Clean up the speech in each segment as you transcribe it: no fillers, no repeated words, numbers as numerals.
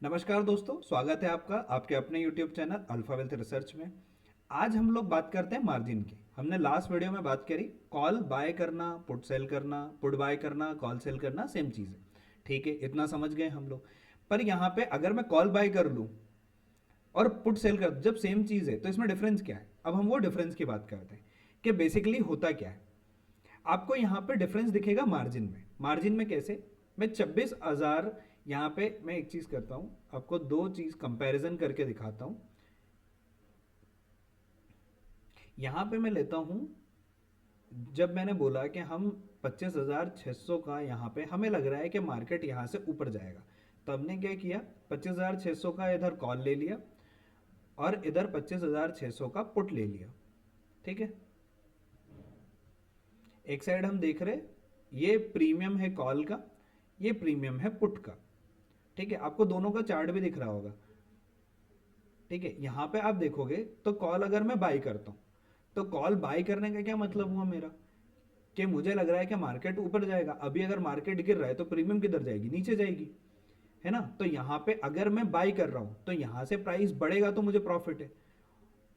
नमस्कार दोस्तों, स्वागत है आपका आपके अपने YouTube channel alpha wealth research में। आज हम लोग बात करते हैं मार्जिन की। हमने लास्ट वीडियो में बात करी कॉल बाय करना, पुट सेल करना, पुट बाय करना, कॉल सेल करना सेम चीज़ है। ठीक है, इतना समझ गए हम लोग। पर यहाँ पे अगर मैं कॉल बाय कर लूँ और पुट सेल कर, जब सेम चीज़ है तो इसमें डिफरेंस क्या है। अब हम वो डिफरेंस की बात करते हैं कि बेसिकली होता क्या है। आपको यहाँ पे डिफरेंस दिखेगा मार्जिन में। मार्जिन में कैसे? मैं 26,000 यहाँ पे मैं एक चीज़ करता हूँ, आपको दो चीज़ कंपैरिजन करके दिखाता हूँ। यहाँ पे मैं लेता हूँ, जब मैंने बोला कि हम 25,600 का यहाँ पे हमें लग रहा है कि मार्केट यहाँ से ऊपर जाएगा, तो हमने क्या किया, 25,600 का इधर कॉल ले लिया और इधर 25,600 का पुट ले लिया। ठीक है, एक साइड हम देख रहे, ये प्रीमियम है कॉल का, ये प्रीमियम है पुट का। ठीक है, आपको दोनों का चार्ट भी दिख रहा होगा। ठीक है, यहां पे आप देखोगे तो कॉल अगर मैं बाई करता हूं, तो कॉल बाई करने का क्या मतलब हुआ मेरा, कि मुझे लग रहा है कि मार्केट ऊपर जाएगा। अभी अगर मार्केट गिर रहा है तो प्रीमियम किधर जाएगी, नीचे जाएगी, है ना। तो यहां पे अगर मैं बाई कर रहा हूं तो यहां से प्राइस बढ़ेगा तो मुझे प्रॉफिट है,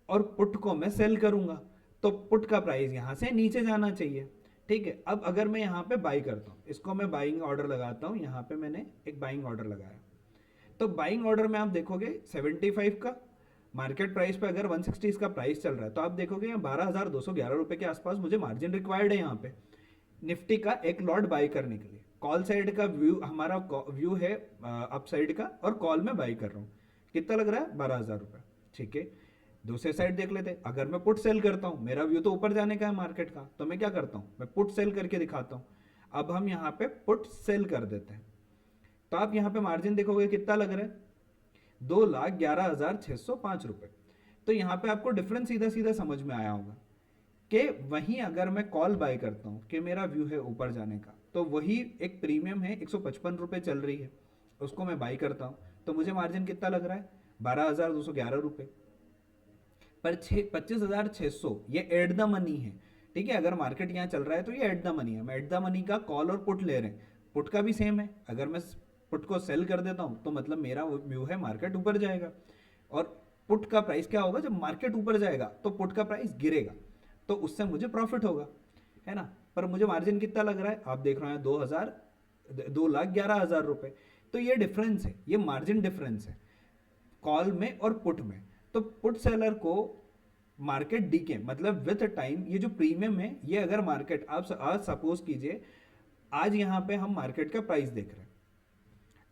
और पुट को मैं सेल करूंगा तो पुट का प्राइस यहां से नीचे जाना चाहिए। ठीक है, अब अगर मैं यहां पे बाई करता हूं, इसको मैं बाइंग ऑर्डर लगाता हूं, यहां पे मैंने एक बाइंग ऑर्डर लगाया। तो बाइंग ऑर्डर में आप देखोगे 75 का मार्केट प्राइस पे, अगर 160 इसका प्राइस चल रहा है तो आप देखोगे यहाँ 12,211 रुपए के आसपास मुझे मार्जिन रिक्वायर्ड है यहाँ पे निफ्टी का एक लॉट बाई करने के लिए। कॉल साइड का व्यू, हमारा व्यू है अप साइड का, और कॉल में बाई कर रहा हूँ। कितना लग रहा है, 12,000 रुपये। ठीक है, दूसरे साइड देख लेते हैं। अगर मैं पुट सेल करता हूँ, मेरा व्यू तो ऊपर जाने का है मार्केट का, तो मैं क्या करता हूँ, मैं पुट सेल करके दिखाता हूँ। अब हम यहाँ पे पुट सेल कर देते हैं, तो आप यहाँ पे मार्जिन देखोगे कितना लग रहा है, 2,11,605 रुपए। तो यहाँ पे आपको डिफरेंस सीधा सीधा समझ में आया होगा कि वहीं अगर मैं कॉल बाय करता हूँ कि मेरा व्यू है ऊपर जाने का, तो वही एक प्रीमियम है 155 रुपए चल रही है, उसको मैं बाई करता हूँ तो मुझे मार्जिन कितना लग रहा है, 12,211 रुपए। पर 25,600 ये एट द मनी है। ठीक है, अगर मार्केट यहाँ चल रहा है तो ये एट द मनी है, हम एट द मनी का कॉल और पुट ले रहे हैं। पुट का भी सेम है, अगर मैं पुट को सेल कर देता हूँ तो मतलब मेरा व्यू है मार्केट ऊपर जाएगा, और पुट का प्राइस क्या होगा, जब मार्केट ऊपर जाएगा तो पुट का प्राइस गिरेगा, तो उससे मुझे प्रॉफिट होगा, है ना। पर मुझे मार्जिन कितना लग रहा है, आप देख रहे हैं 2,11,000 रुपए। तो ये डिफरेंस है, ये मार्जिन डिफरेंस है कॉल में और पुट में। तो पुट सेलर को मार्केट डीके मतलब विथ टाइम, ये जो प्रीमियम है, ये अगर मार्केट आप आज सपोज कीजिए, आज यहां पे हम मार्केट का प्राइस देख रहे हैं।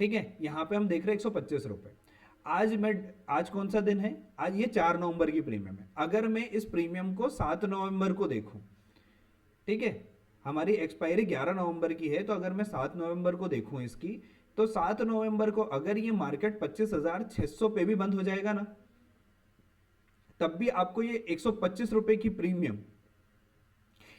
ठीक है, यहां पे हम देख रहे हैं 125 रुपए। आज कौन सा दिन है, आज ये 4 नवंबर की प्रीमियम है। अगर मैं इस प्रीमियम को 7 नवंबर को देखूं, ठीक है, हमारी एक्सपायरी 11 नवंबर की है, तो अगर मैं 7 नवंबर को देखूं इसकी, तो 7 नवंबर को अगर ये मार्केट 25,600 पे भी बंद हो जाएगा ना, तब भी आपको ये 125 रुपए की प्रीमियम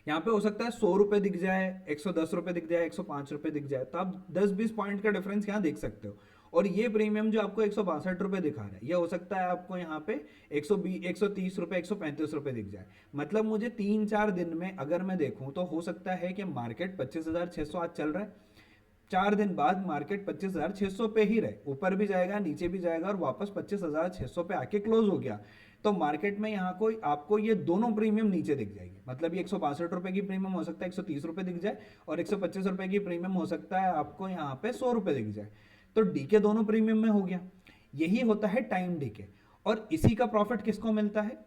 यहां पे हो सकता है 100 रुपए दिख जाए, 110 रुपए दिख जाए, 105 रुपए दिख जाए, तो आप 10-20 पॉइंट का डिफरेंस यहां देख सकते हो। और ये प्रीमियम जो आपको 162 रुपए दिखा रहा है, ये हो सकता है आपको यहाँ पे 120, 130 रुपए, 135 रुपए दिख जाए। मतलब मुझे 3-4 दिन में अगर मैं देखूं तो हो सकता है कि मार्केट 25,600 आज चल रहा है, 4 दिन बाद मार्केट 25,600 पे ही रहे, ऊपर भी जाएगा नीचे भी जाएगा, और वापस 25,600 पे आके क्लोज हो गया, तो मार्केट में यहाँ को आपको ये दोनों प्रीमियम नीचे दिख जाएगी। मतलब ये 162 रुपए की प्रीमियम हो सकता है 130 रुपए दिख जाए, और 125 रुपए की प्रीमियम हो सकता है आपको यहाँ पे 100 रुपए दिख जाए। तो डीके दोनों प्रीमियम में हो गया। यही होता है टाइम डीके, और इसी का प्रॉफिट किसको मिलता है,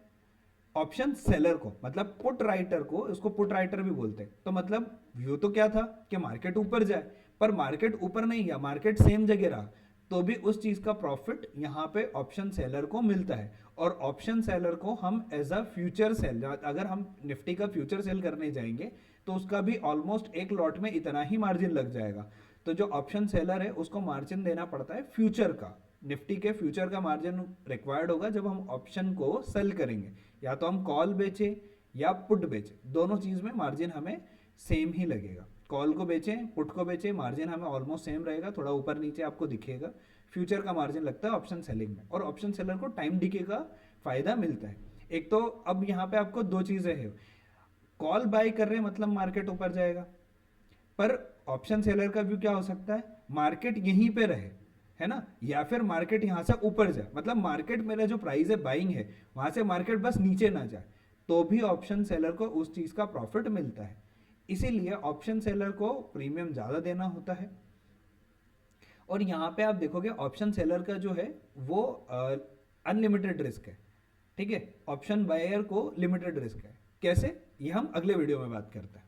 ऑप्शन सेलर को, मतलब पुट राइटर को, उसको पुट राइटर भी बोलते हैं। तो मतलब व्यू तो क्या था कि मार्केट ऊपर जाए, पर मार्केट ऊपर नहीं गया, मार्केट सेम जगह रहा, तो भी उस चीज का प्रॉफिट यहां पे ऑप्शन सेलर को मिलता है। और ऑप्शन सेलर को हम एज अ फ्यूचर सेल, अगर हम निफ्टी का फ्यूचर सेल करने जाएंगे तो उसका भी ऑलमोस्ट एक लॉट में इतना ही मार्जिन लग जाएगा। तो जो ऑप्शन सेलर है उसको मार्जिन देना पड़ता है फ्यूचर का, निफ्टी के फ्यूचर का मार्जिन रिक्वायर्ड होगा जब हम ऑप्शन को सेल करेंगे। या तो हम कॉल बेचे या पुट बेचे, दोनों चीज में मार्जिन हमें सेम ही लगेगा। कॉल को बेचें, पुट को बेचें, मार्जिन हमें ऑलमोस्ट सेम रहेगा, थोड़ा ऊपर नीचे आपको दिखेगा। फ्यूचर का मार्जिन लगता है ऑप्शन सेलिंग में, और ऑप्शन सेलर को टाइम डीके का फायदा मिलता है। एक तो अब यहाँ पे आपको दो चीजें हैं, कॉल बाय कर रहे हैं मतलब मार्केट ऊपर जाएगा, पर ऑप्शन सेलर का व्यू क्या हो सकता है, मार्केट यहीं पे रहे, है ना, या फिर मार्केट यहाँ से ऊपर जाए, मतलब मार्केट मेरा जो प्राइस है बाइंग है वहां से मार्केट बस नीचे ना जाए, तो भी ऑप्शन सेलर को उस चीज का प्रॉफिट मिलता है। इसीलिए ऑप्शन सेलर को प्रीमियम ज्यादा देना होता है। और यहाँ पे आप देखोगे ऑप्शन सेलर का जो है वो अनलिमिटेड रिस्क है, ठीक है, ऑप्शन बायर को लिमिटेड रिस्क है। कैसे, ये हम अगले वीडियो में बात करते हैं।